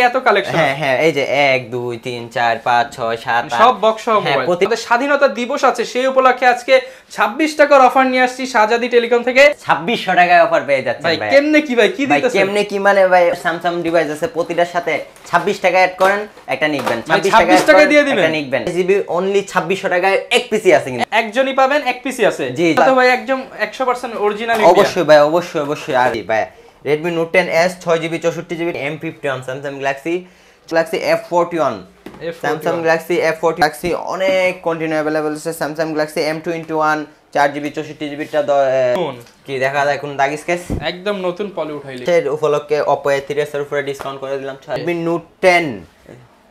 এত কালেকশন। হ্যাঁ হ্যাঁ, এই যে 1 2 3 4 5 6 7 সব বক্স সহ মোবাইল। আমাদের স্বাধীনতা দিবস আছে, সেই উপলক্ষে আজকে 26 টাকার অফার নিয়ে আসছি শাহজাদি টেলিকম থেকে। 2600 টাকায় অফার পেয়ে যাচ্ছেন ভাই। ভাই কেমনে কি ভাই, কি দিতেছেন? কেমনে কি মানে ভাই, স্যামসাং ডিভাইস আছে প্রতিটার সাথে 26 টাকা অ্যাড করেন একটা নিবেন, 26 টাকা দিয়ে দিবেন একটা নিবেন। জিবি অনলি 2600 টাকায় এক পিসি আছে, কিন্তু একজনই পাবেন, এক পিসি আছে। জি তো ভাই একদম 100% অরিজিনাল। অবশ্যই ভাই, অবশ্যই অবশ্যই। আর ভাই Redmi Note 10s 6GB 64GB M51 Samsung Galaxy F41 Samsung Galaxy F40 Galaxy অনেক কন্টিনিউ अवेलेबल আছে। Samsung Galaxy M21 4GB 64GB টা কি দেখা যায় কোন দাগ স্কেচ একদম নতুন পলি উঠাইলি। এর উপলক্ষে Oppo A3s এর উপরে ডিসকাউন্ট করে দিলাম। Redmi Note 10,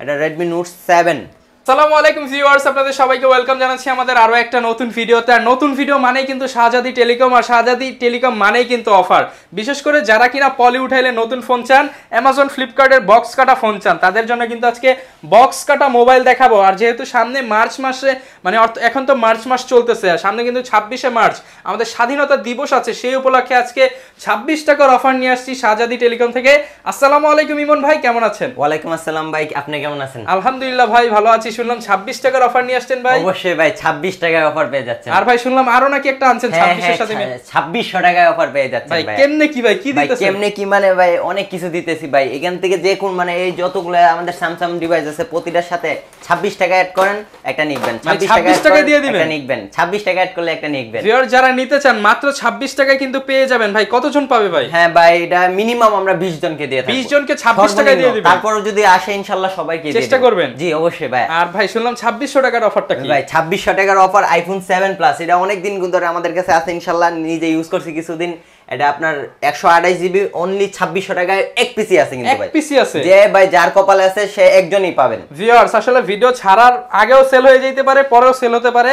এটা Redmi Note 7। আসসালামু আলাইকুম ভিউয়ার্স, আপনাদের সবাইকে ওয়েলকাম জানাচ্ছি আমাদের আরো একটা নতুন ভিডিওতে। আর নতুন ভিডিও মানেই কিন্তু শাহজাদি টেলিকম, আর শাহজাদি টেলিকম মানেই কিন্তু অফার। বিশেষ করে যারা কিনা পলি উঠাইলে নতুন ফোন চান, অ্যামাজন ফ্লিপকার্টের বক্স কাটা ফোন চান, তাদের জন্য কিন্তু আজকে বক্স কাটা মোবাইল দেখাবো। আর যেহেতু সামনে মার্চ মাসে মানে এখন তো মার্চ মাস চলতেছে, আর সামনে কিন্তু 26শে মার্চ আমাদের স্বাধীনতা দিবস আছে, সেই উপলক্ষে আজকে 26 টাকার অফার নিয়ে আসছি শাহজাদি টেলিকম থেকে। আসসালামু আলাইকুম ইমন ভাই, কেমন আছেন? ওয়ালাইকুম আসসালাম ভাই, আপনি কেমন আছেন? আলহামদুলিল্লাহ ভাই, ভালো আছি। শুনলাম 26 টাকার অফার নিয়ে আসছেন ভাই। অবশ্যই ভাই, 26 টাকায় অফার পেয়ে যাচ্ছেন। আর ভাই শুনলাম আরো নাকি একটা আনছেন 26 এর সাথে। 2600 টাকায় অফার পেয়ে যাচ্ছেন ভাই। কেমনে কি ভাই, কি দিতেছেন? কেমনে কি মানে ভাই, অনেক কিছু দিতেছি ভাই। এখান থেকে যে কোন মানে এই যতগুলো আমাদের স্যামসাং ডিভাইস আছে প্রতিটার সাথে 26 টাকা অ্যাড করেন একটা নিবেন, 26 টাকা দিয়ে দিবেন, একটা নিবেন। 26 টাকা অ্যাড করলে একটা নিবেন। ভিউয়ার যারা নিতে চান মাত্র 26 টাকায় কিন্তু পেয়ে যাবেন। ভাই কতজন পাবে ভাই? হ্যাঁ ভাই, এটা মিনিমাম আমরা 20 জনকে দিয়ে থাকব। 20 জনকে 26 টাকা দিয়ে দিবেন। তারপর যদি আসে ইনশাআল্লাহ সবাইকে দিয়ে চেষ্টা করবেন। জি অবশ্যই ভাই। আর ভাই শুনলাম 2600 টাকার অফারটা কি ভাই? 2600 টাকার অফার আইফোন 7 প্লাস, এটা অনেক দিন ধরে আমাদের কাছে আছে, ইনশাআল্লাহ নিজে ইউজ করছি কিছুদিন। এটা আপনার 128GB অনলি 2600 টাকায় এক পিসি আছে, কিন্তু ভাই এক পিসি আছে। যে ভাই যার কপালে আছে সে একজনই পাবেন। ভিউয়ার্স আসলে ভিডিও ছাড়ার আগেও সেল হয়ে যেতে পারে, পরেও সেল হতে পারে।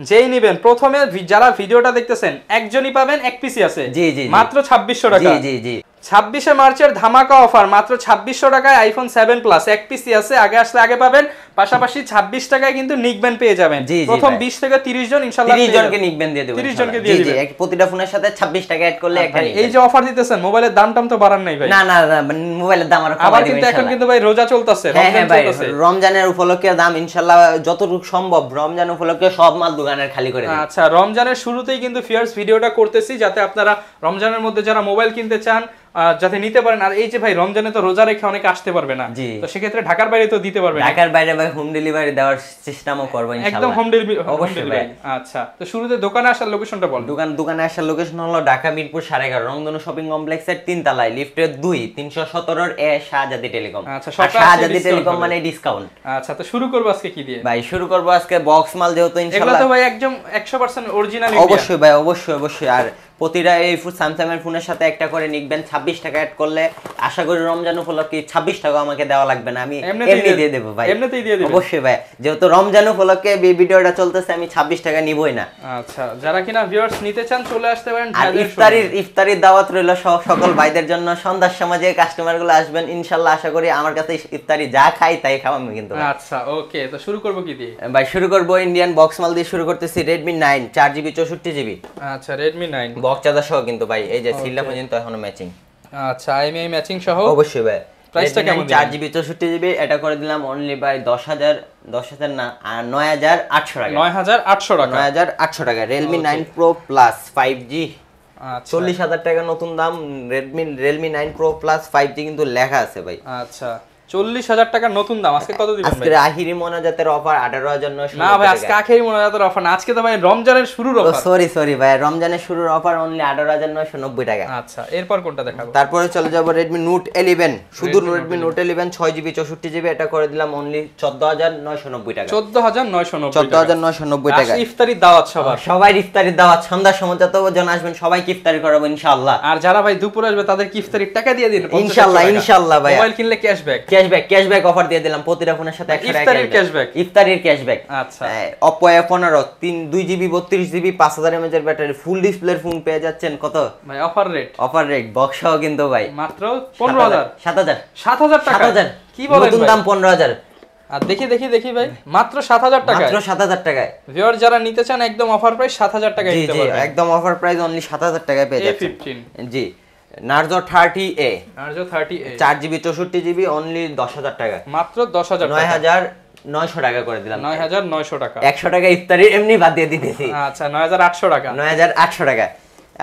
যেই নিবেন প্রথমে যারা ভিডিওটা দেখতেছেন একজনই পাবেন, এক পিসি আছে। জি জি, মাত্র 2600 টাকা। জি জি জি। 26শে মার্চের ধামাকা অফার, মাত্র 2600 টাকায় আইফোন 7 প্লাস এক পিসি আছে। আগে আসলে আগে পাবেন, পাশাপাশি 26 টাকায় কিন্তু নিকবেন পেয়ে যাবেন। প্রথম 20 থেকে 30 জন ইনশাআল্লাহ 30 জনকে নিকবেন দিয়ে দেব। 30 জনকে দিয়ে দিবেন। জি, প্রতিটা ফোনের সাথে 26 টাকা অ্যাড করলে একটা নিকবেন। এই যে অফার দিতেছেন, মোবাইলের দাম তো বাড়ান নাই ভাই? না না, মোবাইলের দাম আরো কমাই দিবেন। কিন্তু এখন কিন্তু ভাই রোজা চলতেছে, রমজান চলতেছে। রমজানের উপলক্ষে দাম ইনশাআল্লাহ যতটুকু সম্ভব রমজান উপলক্ষে সব মাল দোকানের খালি করে দেব। আচ্ছা, রমজানের শুরুতেই কিন্তু ফিয়ার্স ভিডিওটা করতেছি, যাতে আপনারা রমজানের মধ্যে যারা মোবাইল কিনতে চান যাতে নিতে পারেন। আর এই যে ভাই রমজানে তো রোজা রেখে অনেকে আসতে পারবে না, তো সেক্ষেত্রে ঢাকার বাইরে তো দিতে পারবে। ঢাকার বাইরে ভাই হোম ডেলিভারি দেওয়ার সিস্টেমও করব ইনশাআল্লাহ। একদম হোম ডেলিভারি, অবশ্যই ভাই। আচ্ছা, তো শুরুতে দোকানে আসার লোকেশনটা বল। দোকানে আসার লোকেশন হলো ঢাকা মিরপুর 11.5 রংধনু শপিং কমপ্লেক্সের 3 তলায় লিফটের 2 317 এ শাহজাদি টেলিকম। আচ্ছা, শাহজাদি টেলিকম মানে ডিসকাউন্ট। আচ্ছা, তো শুরু করব আজকে কি দিয়ে? ভাই শুরু করব আজকে বক্স মাল, যেহেতু ইনশাআল্লাহ এগুলো তো ভাই একদম 100% অরিজিনাল। অবশ্যই ভাই, অবশ্যই অবশ্যই। আর প্রতিটা এই স্যামসাং এর ফোনের সাথে একটা করে নিকবেন, 26 টাকা অ্যাড করলে আশা করি রমজান উপলক্ষে 26 টাকা আমাকে দেওয়া লাগবে না, আমি এমনি দিয়ে দেব ভাই। এমনিতেই দিয়ে দেব অবশ্যই ভাই, যেহেতু রমজান উপলক্ষে এই ভিডিওটা চলতেছে, আমি 26 টাকা নিবই না। আচ্ছা, যারা কিনা ভিউয়ার্স নিতে চান চলে আসতে পারেন। আর ইফতারির দাওয়াত রইল সকল ভাইদের জন্য। সন্ধ্যার সময় যে কাস্টমার গুলো আসবেন ইনশাআল্লাহ আশা করি আমার কাছে ইফতারি যা খাই তাই খাওয়াবো কিন্তু। আচ্ছা ওকে, তো শুরু করব কি দিয়ে? ভাই শুরু করব ইন্ডিয়ান বক্স মাল দিয়ে শুরু করতেছি। Redmi 9 4GB 64GB। আচ্ছা, Redmi 9 বক্স চার্জার সহ কিন্তু ভাই, এই যে সিলটা পর্যন্ত এখনো ম্যাচিং। আচ্ছা, IMEI ম্যাচিং সহ অবশ্যই ভাই। প্রাইসটা কেমন? 4GB 64GB এটা করে দিলাম অনলি বাই 10,000 না 9,800 টাকা। 9,800 টাকা। 9,800 টাকা। Realme 9 Pro Plus 5G। আচ্ছা, 40,000 টাকা নতুন দাম। Realme 9 Pro Plus 5G কিন্তু লেখা আছে ভাই। আচ্ছা, 40,000 টাকা নতুন দাম। আজকে কত দিবেন ভাই? আজকে আখিরি মোনাজাতের অফার 18,900 না ভাই, আজকে আখিরি মোনাজাতের অফার না, আজকে তো ভাই রমজানের শুরুর অফার। সরি ভাই, রমজানের শুরুর অফার অনলি 18,990 টাকা। আচ্ছা, এরপর কোনটা দেখাবো? তারপরে চলে যাব Redmi Note 11। শুধু Redmi Note 11 6GB 64GB এটা করে দিলাম অনলি 14,990 টাকা। 14,990 টাকা। ইফতারির দাওয়াত সবাই ইফতারির দাওয়াত, সন্ধ্যার সময় যতজন আসবেন সবাইকে ইফতারি করাবো ইনশাআল্লাহ। আর যারা ভাই দুপুরে আসবে তাদেরকে ইফতারির টাকা দিয়ে দিন ইনশাআল্লাহ ভাই। মোবাইল কিনলে ক্যাশব্যাক অফার দিয়ে দিলাম প্রতিটা ফোনের সাথে 100 টাকা ইফতারির ক্যাশব্যাক। আচ্ছা, Oppo A15 2GB 32GB 5000 mAh এর ব্যাটারি ফুল ডিসপ্লের ফোন পেয়ে যাচ্ছেন কত ভাই? অফার রেট বক্স সহ কিন্তু ভাই মাত্র 15,000 7,000 টাকা। কি বলেন? নতুন দাম 15,000। আর দেখি ভাই, মাত্র 7,000 টাকা। মাত্র 7,000 টাকায়। ভিউয়ার যারা নিতে চান একদম অফার প্রাইস 7,000 টাকায় নিতে পারবেন। জি একদম অফার প্রাইস অনলি 7,000 টাকায় পেয়ে যাচ্ছেন। A15 জি Narzo 30A, Narzo 30A 4GB 64GB only 10,000 টাকা, মাত্র 10,000 টাকা, 9,900 টাকা করে দিলাম। 9,900 টাকা, 100 টাকা ইফতারি এমনি বাদ দিয়ে দিতেছি। আচ্ছা 9,800 টাকা, 9,800 টাকা।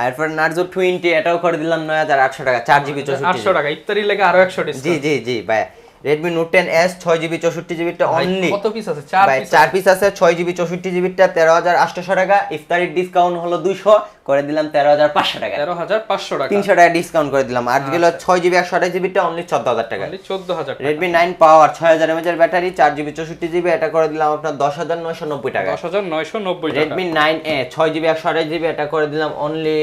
এরপর নার্জো 20 এটাও করে দিলাম 9,800 টাকা, 4GB 800 টাকা, ইফতারি লেগে আরো 100 ডিসকাউন্ট। জি জি জি ভাই। Redmi Note 10s 6GB 64GB টা অনলি কত পিস আছে? 4 ভাই পিস, 4 পিস আছে। 6GB 64GB টা 13,800 টাকা, ইফতারির ডিসকাউন্ট হলো 200 করে দিলাম 13,500 টাকা, 13,500 টাকা, 300 টাকা ডিসকাউন্ট করে দিলাম। আর গেল 6GB 128GB টা অনলি 14,000 টাকা, অনলি 14,000 টাকা। Redmi 9 Power 6000 mAh এর ব্যাটারি, 4GB 64GB, এটা করে দিলাম আপনার 10,990 টাকা, 10,990 টাকা। Redmi 9A 6GB 128GB এটা করে দিলাম অনলি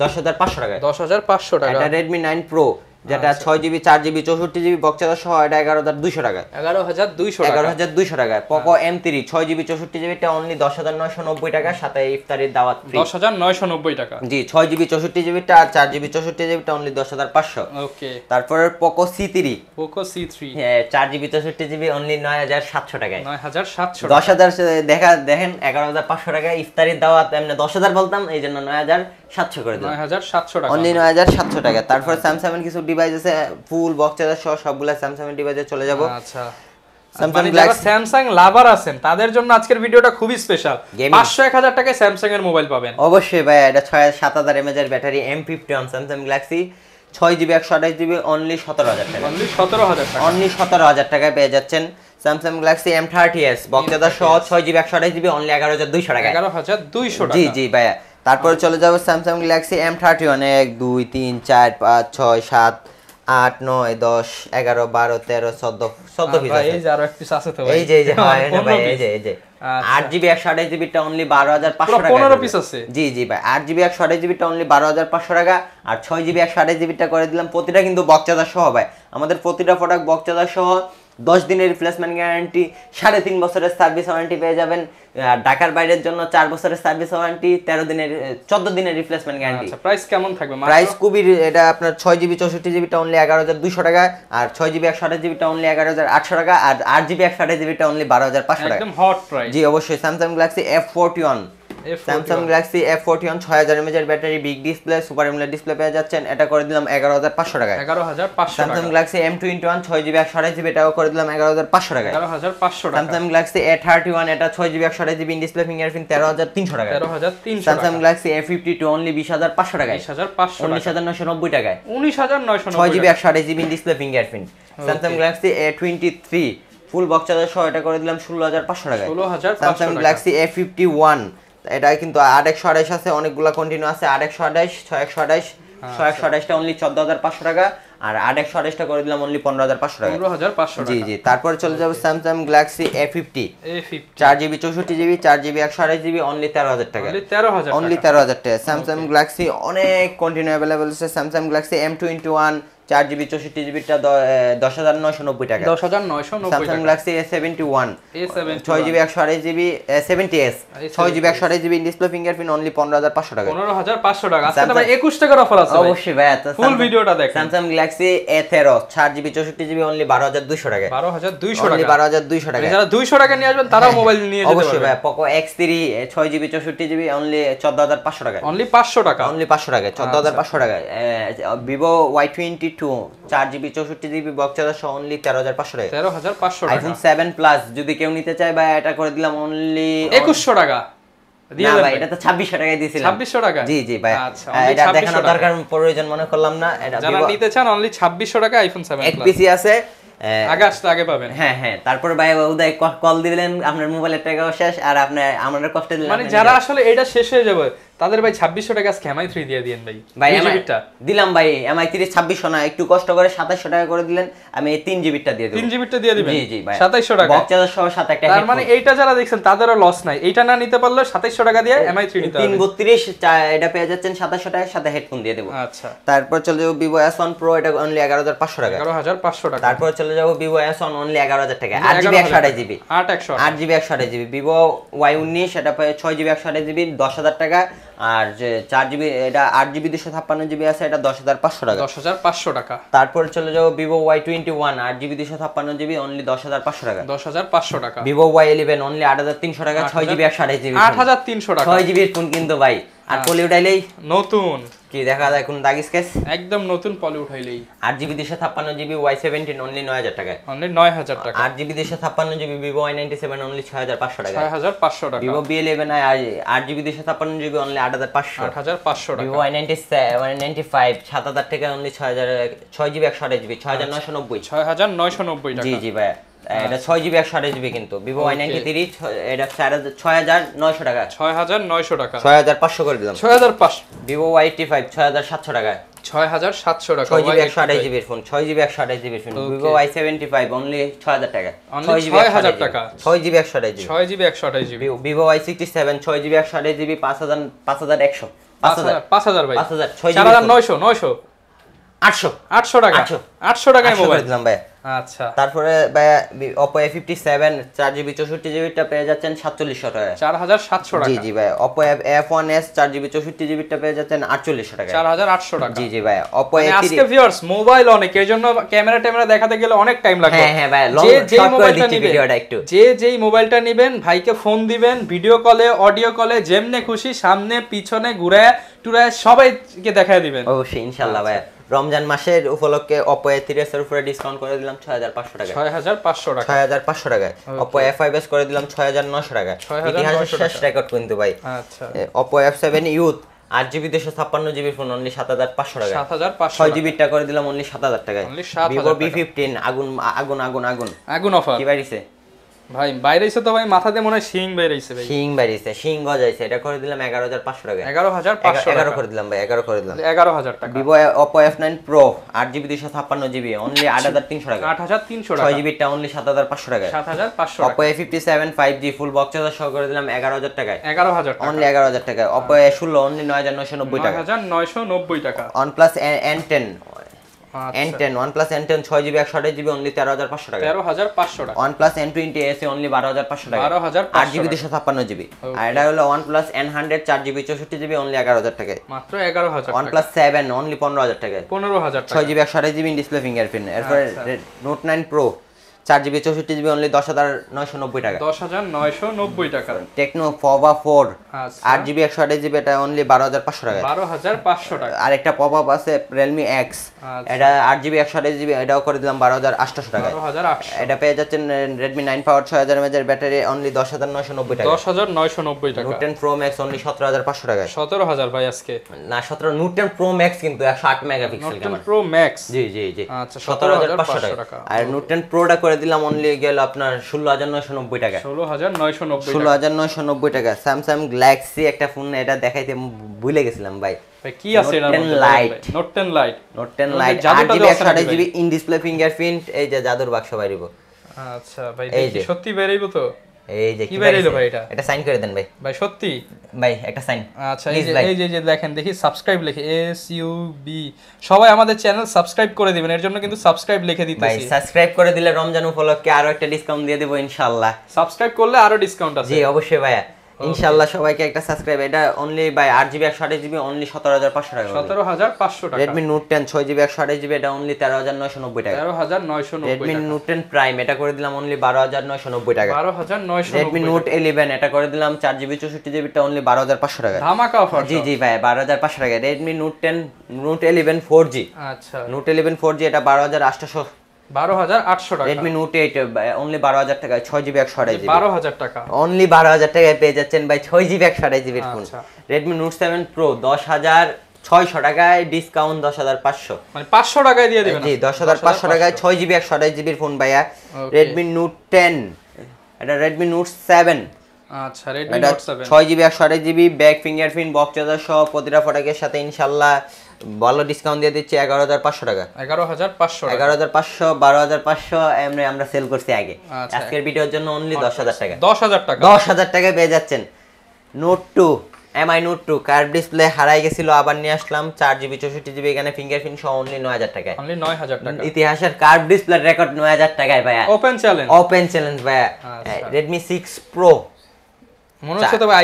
10,500 টাকা, 10,500 টাকা। এটা Redmi 9 Pro যেটা 6GB 4GB 64GB বক্সচার্জার সহ, এটা 11,200 টাকা, 11,200 টাকা, 11,200 টাকা। Poco M3 6GB 64GB টা অনলি 10,990 টাকা, সাথে ইফতারির দাওয়াত ফ্রি, 10,990 টাকা। জি 6GB 64GB টা আর 4GB 64GB টা অনলি 10,500। ওকে, তারপরে Poco C3, Poco C3 4GB 64GB only 9,700 টাকায়, 9,700 টাকা, 10,000 দেখেন 11,500 টাকা ইফতারির দাওয়াত, এমনি 10,000 বলতাম এই জন্য 9,700 করে দিলাম, 9,700 টাকা, অনলি 9,700 টাকা। তারপর স্যামসাং এর কিছু ডিভাইস আছে, ফুল বক্স চার্জার সহ সবগুলা স্যামসাং এর ডিভাইসে চলে যাব। আচ্ছা, স্যামসাং যারা গ্যালাক্সি স্যামসাং লাভার আছেন তাদের জন্য আজকের ভিডিওটা খুবই স্পেশাল। 500-1000 টাকায় স্যামসাং এর মোবাইল পাবেন। অবশ্যই ভাই, এটা 7,000 mAh এর battery, M51 Samsung Galaxy 6GB 128GB only 17,000 টাকা, অনলি 17,000 টাকা, অনলি 17,000 টাকায় পেয়ে যাচ্ছেন Samsung Galaxy M30s box charger সহ 6GB 128GB অনলি 11,200 টাকা, 11,200 টাকা। জি জি ভাইয়া। তারপর চলে যাব স্যামসাং গ্যালাক্সি M31 1 2 3 4 5 6 7 8 9 10 11 12 13 14 পিস আছে। এই যে আরো এক পিস আছে তো ভাই, এই যে হয় না ভাই, এই যে 8GB 128GB টা অনলি 12,500 টাকা, 15 পিস আছে। জি জি ভাই, 8GB 128GB টা অনলি 12,500 টাকা, আর 6GB 128GB টা করে দিলাম প্রতিটা কিন্তু বক্স চার্জার সহ ভাই। আমাদের প্রতিটা প্রোডাক্ট বক্স চার্জার সহ, 10 দিনের রিপ্লেসমেন্ট গ্যারান্টি, 3.5 বছরের সার্ভিস ওয়ারেন্টি পেয়ে যাবেন। ঢাকার বাইরের জন্য 4 বছরের সার্ভিস ওয়ারেন্টি, 14 দিনের রিপ্লেসমেন্ট গ্যারান্টি। আচ্ছা, প্রাইস কেমন থাকবে? প্রাইস খুবই, এটা আপনার 6GB 64GB টা অনলি 11,200 টাকা, আর 6GB 128GB টা অনলি 11,800 টাকা, আর 8GB 128GB টা অনলি 12,500 টাকা, একদম হট প্রাইস। জি অবশ্যই। Samsung Galaxy F41, Samsung Galaxy F41 6000 mAh এর battery, big display, super AMOLED display পেয়ে যাচ্ছেন, এটা করে দিলাম 11,500 টাকা, 11,500 টাকা। Samsung Galaxy M21 6GB 128GB এটাও করে দিলাম 11,500 টাকা, 11,500 টাকা। স্যামসাং গ্যালাক্সি A31 এটা 6GB 128GB in display, fingerprint 13,300 টাকা, 13,300 স্যামসাং টাকা। গ্যালাক্সি A52 অনলি 20,500 টাকায়, 20,500 টাকা, 19,990 টাকায়, 19,990 6GB টাকা। 128GB in display, fingerprint. Samsung Galaxy A23 full box charger সহ এটা করে দিলাম 16,500 টাকায়, 16,500 স্যামসাং টাকা। গ্যালাক্সি A51 এটা কিন্তু 8/128 আছে, অনেকগুলা কন্টিনিউ আছে, 8/128 6/128 6/128 টা অনলি 14,500 টাকা, আর 8/128 টা করে দিলাম অনলি 15,500 টাকা, 15,500 টাকা। জি জি। তারপর চলে যাব Samsung Galaxy A50 A50 4GB 64GB 4GB 128GB only 13,000 টাকা, অনলি 13,000 অনলি টাকা। 13,000 টাকা। স্যামসাং গ্যালাক্সি অনেক কন্টিনিউ अवेलेबल আছে। Samsung Galaxy M21 4GB 64GB টা 10,990 টাকা, 10,990 স্যামসাং টাকা। Galaxy A71 6GB 128GB 70s 6GB 128GB display, fingerprint only 15,500 টাকা, 15,500 টাকা। আজকে তো ভাই 21 টাকার অফার আছে ভাই। অবশ্যই ভাই। ফুল ভিডিওটা দেখেন। Samsung Galaxy A13 4GB 64GB only 12,200 টাকা, 12,200 অনলি টাকা। 12,200 টাকা। যারা 200 টাকা নিয়ে আসবেন তারাও মোবাইল নিয়ে যেতে অবশ্যই ভাই। পারবে। Poco X3 6GB 64GB only 14,500 টাকা, অনলি 500 টাকা। অনলি 500 টাকা, 14,500 টাকা। Vivo Y22 4GB 64GB box charger সহ অনলি 13,500 টাকা, 13,500 টাকা। iPhone 7 Plus যদি কেউ নিতে চায় ভাই এটা করে দিলাম অনলি 2100 টাকা দিয়ে না দেন ভাই, ভাই। এটা তো 2600 টাকায় দিয়েছিলাম। 2600 টাকা? জি জি ভাই। আচ্ছা, only এটা 2600 দেখানোর টাকা। দরকার প্রয়োজন মনে করলাম না। এটা যারা Vivo নিতে চান অনলি 2600 টাকা আইফোন 7 এক প্লাস। পিসি আছে। আগে আসলে আগে পাবেন। হ্যাঁ হ্যাঁ। তারপর ভাই উদয় কল দিলেন, আপনার মোবাইলের টাকাও শেষ, আর আপনার আমাদের কষ্ট দিলেন। মানে যারা আসলে এটা শেষ হয়ে যাবে তাদের ভাই 2600 টাকা আজকে MI3 দিয়ে দিয়েন ভাই। ভাই 2GB টা দিলাম ভাই, MI3 2600 না, একটু কষ্ট করে 2700 টাকা করে দিলেন, আমি এই 3GB টা দিয়ে দেব। 3GB টা দিয়ে দিবেন। জি জি ভাই, 2700 টাকা। বক্স চার্জার সহ সাথে একটা তার মানে এইটা যারা দেখছেন তাদেরও লস নাই। এইটা না নিতে পারলে 2700 টাকা দিয়ে MI3 নিতে হবে। 332 এটা পেয়ে যাচ্ছেন 2700 টাকার সাথে হেডফোন দিয়ে দেব। আচ্ছা। তারপর চলে যাব Vivo S1 Pro, এটা অনলি 11,500 টাকা, 11,500 টাকা। তারপর চলে যাব Vivo S1 অনলি 11,000 টাকা, 8GB 128GB 8GB 128GB Vivo Y19 এটা পায় 6GB 128GB 10,000 টাকা, আর যে 4GB এটা 8GB 256GB আছে, এটা 10,500 টাকা, 10,500 টাকা। তারপর চলে যাব Vivo Y21 8GB 256GB only 10,500 টাকা, 10,500 টাকা। Vivo Y11 অনলি 8,300 টাকা 6GB 128GB 8,300 টাকা। 6GB এর ফোন কিন্তু ভাই আর পলি উঠাইলেই নতুন কি দেখা যায় কোন দাগ স্কেচ একদম নতুন পলি উঠাইলেই 8GB 256GB Y17 অনলি 9000 টাকায় অনলি 9000 টাকা 8GB 256GB Vivo Y97 only 6500 টাকা 6500 টাকা Vivo B11 8GB 256GB only 8500 8500 টাকা Vivo Y95 7000 টাকা অনলি 6GB 128GB 6990 6990 টাকা জি জি ভাই এটা 6GB 128GB কিন্তু Vivo Y93 এটা 6900 টাকা 6900 টাকা 6500 করে দিলাম 6500 Vivo Y85 6700 টাকা 6700 টাকা 6GB 128GB phone 6GB 128GB phone Vivo Y75 only 6000 টাকা 6000 টাকা 6GB 128GB 6GB 128GB Vivo Y67 6GB 128GB 5100 5000 ভাই 5000 4900 800 টাকা 800 টাকায় মোবাইল দিলাম ভাই আচ্ছা তারপরে ভাই Oppo A57 4GB 64GB টা পেয়ে যাচ্ছেন 4700 টাকা 4700 টাকা জি জি ভাই Oppo F1s 4GB 64GB টা পেয়ে যাচ্ছেন 4800 টাকা 4800 টাকা জি জি ভাই Oppo A3 আজকে ভিউয়ার্স মোবাইল অনেক এর জন্য ক্যামেরা দেখাতে গেলে অনেক টাইম লাগবে হ্যাঁ হ্যাঁ ভাই লং যে শর্ট করে মোবাইলটা দিচ্ছি নেবেন ভিডিওটা একটু যেই মোবাইলটা নেবেন ভাইকে ফোন দিবেন ভিডিও কলে অডিও কলে যেমনে খুশি সামনে পিছনে ঘুরে টুরে সবাইকে দেখায় দিবেন অবশ্যই ইনশাআল্লাহ ভাই রমজান মাসের উপলক্ষে Oppo A3s এর উপরে ডিসকাউন্ট করে দিলাম 6500 টাকা 6500 টাকা 6500 টাকায় Oppo A5s করে দিলাম 6900 টাকা ইতিহাসের শেষ রেকর্ড কিন্তু ভাই আচ্ছা Oppo F7 Youth 8GB 256GB phone only 7500 টাকা 7500 6GB টা করে দিলাম অনলি 7000 টাকায় অনলি 7000 Vivo B15 আগুন অফার কি বাইরেছে ভাই বাইরেছে তো ভাই মাথাতে মনে হয় শিং বাইরেছে ভাই শিং বাইরেছে শিং গজাইছে এটা করে দিলাম 11500 টাকা 11500 11 করে দিলাম ভাই 11 করে দিলাম 11000 টাকা Vivo Oppo F9 Pro 8GB 256GB only 8300 টাকা 8300 টাকা 6GB টা অনলি 7500 টাকা 7500 টাকা Oppo A57 5G full box charger সহ করে দিলাম 11000 টাকায় 11000 টাকা অনলি 11000 টাকা Oppo A16 অনলি 9990 টাকা 9990 টাকা OnePlus N10 N10 OnePlus N10 6GB 128GB only 13500 টাকা 13500 টাকা OnePlus N20 SE অনলি 12500 টাকা 12500 8GB 256GB আর এটা হলো OnePlus N100 4GB 64GB only 11000 টাকায় মাত্র 11000 টাকা OnePlus 7 অনলি 15000 টাকায় 15000 টাকা 6GB 128GB ডিসপ্লে ফিঙ্গারপ্রিন্ট এরপর Note 9 Pro 4GB 64GB only 10990 টাকা 10990 টাকা Tecno Pova 4 আচ্ছা 8GB 128GB এটা অনলি 12500 টাকা 12500 টাকা আরেকটা পপআপ আছে Realme X এটা 8GB 128GB এটাও করে দিলাম 12800 টাকা 12800 এটা পেয়ে যাচ্ছেন Redmi 9 Power 6000 mAh এর ব্যাটারি অনলি 10990 টাকা 10990 টাকা Note 10 Pro Max অনলি 17500 টাকা 17000 ভাই আজকে না 17 Note 10 Pro Max কিন্তু 108 megapixel Note camera 10 Pro Max জি জি জি আচ্ছা 17500 টাকা আর Note 10 Pro টা করে দিলাম অনলি গেল আপনার 16990 টাকা 16990 টাকা Samsung Galaxy একটা ফোন এটা দেখাইতে ভুলে গেছিলাম ভাই ভাই কি আছে এর মধ্যে Note 10 Lite Note 10 Lite 8GB 128GB in display fingerprint এই যে জাদুর বাক্স বাইরিব আচ্ছা ভাই দেখি সত্যি বেরাইবো তো এই যে কি বেরাইলো ভাই এটা সাইন করে দেন ভাই ভাই সত্যি ভাই একটা সাইন আচ্ছা এই যে দেখেন দেখি সাবস্ক্রাইব লিখে SUB সবাই আমাদের চ্যানেল সাবস্ক্রাইব করে দিবেন এর জন্য কিন্তু সাবস্ক্রাইব লিখে দিতেছি ভাই সাবস্ক্রাইব করে দিলে রমজান উপলক্ষে আরো একটা ডিসকাউন্ট দিয়ে দেব ইনশাআল্লাহ সাবস্ক্রাইব করলে আরো ডিসকাউন্ট আছে জি অবশ্যই ভাইয়া ইনশাআল্লাহ সবাইকে একটা সাবস্ক্রাইব এটা only by 8GB 128GB only 17500 টাকা 17500 টাকা Redmi Note 10 6GB 128GB এটা অনলি 13990 টাকা 13990 Redmi Note 10 Prime এটা করে দিলাম অনলি 12990 টাকা 12990 Redmi Note 11 এটা করে দিলাম 4GB 64GB এটা অনলি 12500 টাকা ধামাকা অফার জি জি ভাই 12500 টাকা Redmi Note 10 Note 11 4G আচ্ছা Note 11 4G এটা 12800 12800 টাকা Redmi Note 8 অনলি 12000 টাকায় 6GB 128GB 12000 টাকা অনলি 12000 টাকায় পেয়ে যাচ্ছেন ভাই 6GB 128GB এর ফোন Redmi Note 7 Pro 10600 টাকায় ডিসকাউন্ট 10500 মানে 500 টাকায় দিয়ে দিবেন জি 10500 টাকায় 6GB 128GB এর ফোন ভাইয়া Redmi Note 10 এটা Redmi Note 7 আচ্ছা Redmi Note 7 6GB 128GB back fingerprint box charger সহ প্রতিটা ফটকের সাথে ইনশাআল্লাহ ভালো ডিসকাউন্ট দিয়ে দিচ্ছি 11500 টাকা 11500 টাকা 11500 12500 আমরা সেল করছি আগে আজকের ভিডিওর জন্য অনলি 10000 টাকা 10000 টাকা 10000 টাকায় পেয়ে যাচ্ছেন Note 2 MI Note 2 curve display হারাই গেছিল আবার নিয়ে আসলাম 4GB 64GB এখানে ফিঙ্গারপ্রিন্ট সহ অনলি 9000 টাকায় অনলি 9000 টাকা ইতিহাসের কার্ভ ডিসপ্লে রেকর্ড 9000 টাকায় ভাইয়া ওপেন চ্যালেঞ্জ ভাইয়া Redmi 6 Pro মনে হচ্ছে তো ভাই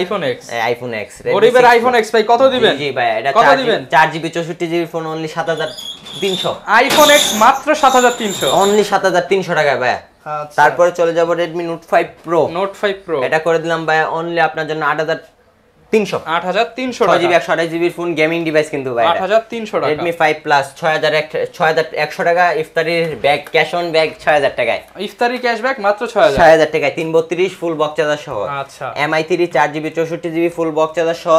আইফোন X গরিবের আইফোন X ভাই কত দিবেন জি ভাই এটা কত দিবেন 4GB 64GB phone only 7300 iPhone X মাত্র 7300 অনলি 7300 টাকা ভাই আচ্ছা তারপরে চলে যাব Redmi Note 5 Pro Note 5 Pro এটা করে দিলাম ভাই অনলি আপনার জন্য 300 8300 6 টাকা জিবি 128 জিবির ফোন গেমিং ডিভাইস কিন্তু ভাই 8300 টাকা Redmi 5 Plus 6100 টাকা ইফতারির ব্যাগ ক্যাশ অন ব্যাগ 6000 টাকায় ইফতারি ক্যাশব্যাক মাত্র 6000 6000 টাকায় 332 ফুল বক্স চার্জার সহ আচ্ছা MI3 4 GB 64 GB full box charger সহ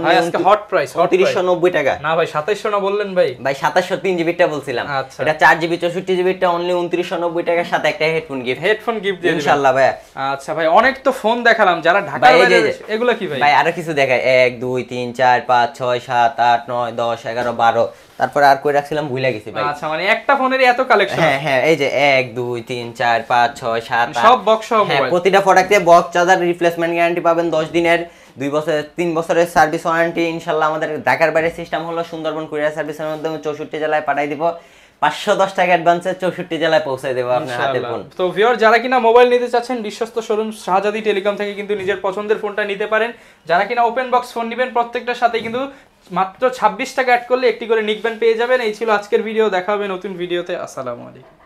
ভাই আজকে হট প্রাইস 2990 টাকা না ভাই 2700 না বললেন ভাই 2703 জিবিটা বলছিলাম আচ্ছা। এটা 4 জিবি 64 জিবিটা অনলি 2990 টাকার সাথে একটা হেডফোন গিফট গিফট দিয়ে দিবেন ইনশাআল্লাহ ভাই আচ্ছা ভাই অনেক তো ফোন দেখালাম যারা ঢাকার বাইরে এগুলা কি ভাই ভাই আরো কিছু দেখায় 1 2 3 4 5 6 7 8 9 10 11 12 তারপর আর কই রাখছিলাম ভুলে গেছি ভাই আচ্ছা মানে একটা ফোনের এত কালেকশন হ্যাঁ এই যে 1 2 3 4 5 6 7 সব বক্স সহ হ্যাঁ মোবাইল প্রতিটা প্রোডাক্টে বক্স চার্জার রিপ্লেসমেন্ট গ্যারান্টি পাবেন 10 দিনের 2 বছর 3 বছরের সার্ভিস ওয়ারেন্টি ইনশাআল্লাহ আমাদের ঢাকার বাইরে সিস্টেম হলো সুন্দরবন কুরিয়ার সার্ভিসের মাধ্যমে 64 জেলায় পাঠিয়ে দিব 510 টাকা অ্যাডভান্সে 64 জেলায় পৌঁছে দেব আপনার হাতের ফোন তো ভিউয়ার যারা কিনা মোবাইল নিতে চাচ্ছেন বিশ্বস্ত শোরুম শাহজাদি টেলিকম থেকে কিন্তু নিজের পছন্দের ফোনটা নিতে পারেন যারা কিনা ওপেন বক্স ফোন নেবেন প্রত্যেকটার সাথে কিন্তু মাত্র 26 টাকা অ্যাড করলে একটি করে নিক ব্যান্ড পেয়ে যাবেন এই ছিল আজকের ভিডিও দেখা হবে নতুন ভিডিওতে আসসালামু আলাইকুম